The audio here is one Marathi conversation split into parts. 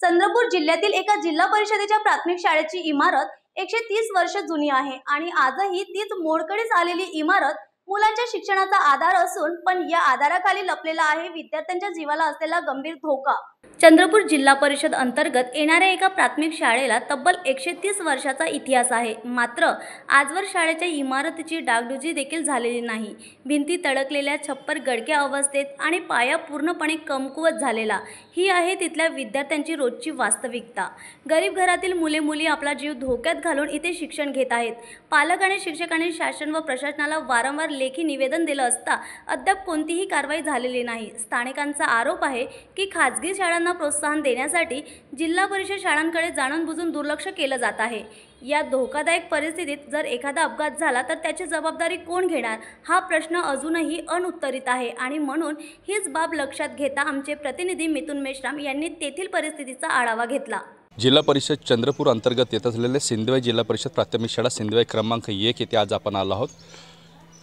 चंद्रपूर जिल्ह्यातील एका जिल्हा परिषदेच्या प्राथमिक शाळेची इमारत 130 वर्ष जुनी आहे आणि आजही तीच मोडकळीस आलेली इमारत मुलांच्या शिक्षणाचा आधार असून पण या आधाराखाली लपलेला आहे विद्यार्थ्यांच्या जीवाला असलेला गंभीर धोका। चंद्रपूर जिल्हा परिषद अंतर्गत येणाऱ्या एका प्राथमिक शाळेला तब्बल 130 वर्षाचा इतिहास आहे। मात्र आजवर शाळेच्या इमारतीची डागडुजी देखील झालेली नाही। भिंती तडकलेल्या, छप्पर गडक्या अवस्थेत आणि पाया पूर्णपणे कमकुवत झालेला ही आहे तिथल्या विद्यार्थ्यांची रोजची वास्तविकता। गरीब घरातील मुले मुली आपला जीव धोक्यात घालून इथे शिक्षण घेत आहेत। पालक आणि शिक्षकांनी शासन व प्रशासनाला वारंवार लेखी निवेदन दिलं असता अद्याप कोणतीही कारवाई झालेली नाही। स्थानिकांचा आरोप आहे की खाजगी शाळांना प्रोत्साहन देण्यासाठी जिल्हा परिषद शाळांकडे जाणूनबुजून दुर्लक्ष केलं जात आहे। या धोकादायक परिस्थितीत जर एखादा अपघात झाला तर त्याची जबाबदारी कोण घेणार हा प्रश्न अजूनही अनुत्तरित आहे आणि म्हणून हीच बाब लक्षात घेता आमचे प्रतिनिधी मिथुन मेश्राम यांनी तेथील परिस्थितीचा आढावा घेतला। जिल्हा परिषद चंद्रपूर अंतर्गत येत असलेले सिंदवाई जिल्हा परिषद प्राथमिक शाळा सिंदवाई क्रमांक 1 येथे आज आपण आलो आहोत।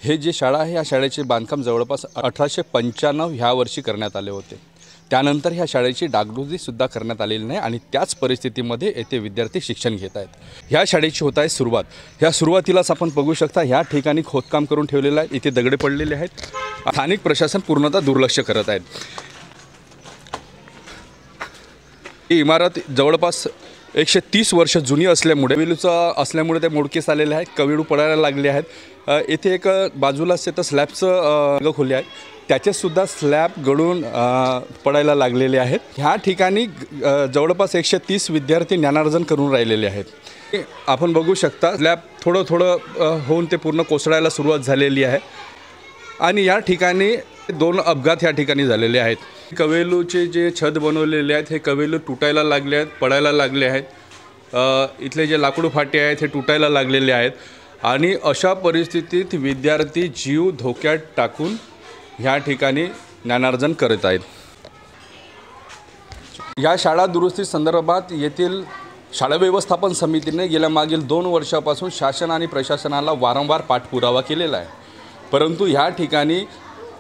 हे जे शाळा आहे या शाळेचे बांधकाम जवळपास 1895 ह्या वर्षी करण्यात आले होते। त्यानंतर ह्या शाळेची डागडुजी सुद्धा करण्यात आलेली नाही आणि त्याच परिस्थितीमध्ये येथे विद्यार्थी शिक्षण घेत आहेत। ह्या शाळेची होत आहे सुरुवात। ह्या सुरुवातीलाच आपण बघू शकता ह्या ठिकाणी खोदकाम करून ठेवलेले आहे, इथे दगडे पडलेले आहेत। स्थानिक प्रशासन पूर्णतः दुर्लक्ष करत आहेत। ही इमारत जवळपास 130 वर्ष जुनी असल्यामुळे ते मोडकेस आलेले आहेत, कविळू पडायला लागले आहेत। इथे एक बाजूला तर स्लॅबचं खोली आहे, त्याचेसुद्धा स्लॅब गळून पडायला लागलेले आहेत। ह्या ठिकाणी जवळपास 130 विद्यार्थी ज्ञानार्जन करून राहिलेले आहेत। आपण बघू शकता स्लॅब थोडं होऊन ते पूर्ण कोसळायला सुरुवात झालेली आहे आणि या ठिकाणी 2 अपघात ह्या ठिकाणी झालेले आहेत। कवेलूचे जे छत बनवलेले आहेत हे कवेलू तुटायला लागले आहेत, पडायला लागले आहेत। इथले जे लाकूड फाटे आहेत हे तुटायला लागलेले आहेत आणि अशा परिस्थितीत विद्यार्थी जीव धोक्यात टाकून ह्या ठिकाणी ज्ञानार्जन करत आहेत। या शाळा दुरुस्ती संदर्भात येथील शाळा व्यवस्थापन समितीने गेल्या मागील 2 वर्षापासून शासन आणि प्रशासनाला वारंवार पाठपुरावा केलेला आहे, परंतु ह्या ठिकाणी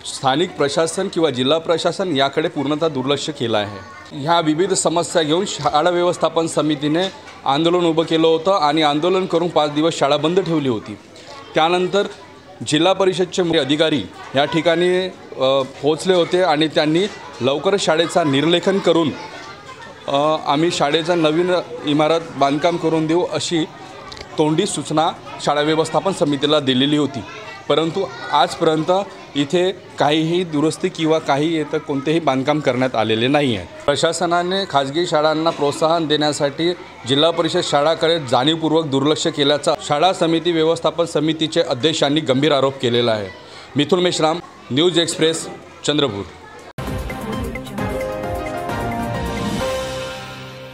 स्थानिक प्रशासन किंवा जिल्हा प्रशासन याकडे पूर्णतः दुर्लक्ष केलं आहे। ह्या विविध समस्या घेऊन शाळा व्यवस्थापन समितीने आंदोलन उभं केलं होतं आणि आंदोलन करून 5 दिवस शाळा बंद ठेवली होती। त्यानंतर जिल्हा परिषदचे अधिकारी या ठिकाणी पोहोचले होते आणि त्यांनी लवकरच शाळेचा निर्लेखन करून आम्ही शाळेचा नवीन इमारत बांधकाम करून देऊ अशी तोंडी सूचना शाळा व्यवस्थापन समितीला दिलेली होती, परंतु आजपर्यंत इथे काहीही दुरुस्ती किंवा कोणतेही बांधकाम करण्यात आलेले नाही आहे। प्रशासनाने खाजगी शाळांना प्रोत्साहन देण्यासाठी जिल्हा परिषद शाळाकडे जाणीवपूर्वक दुर्लक्ष केल्याचा शाळा समिती व्यवस्थापन समितीचे अध्यक्षांनी गंभीर आरोप केलेला आहे। मिथुन मेश्राम, न्यूज एक्सप्रेस, चंद्रपूर।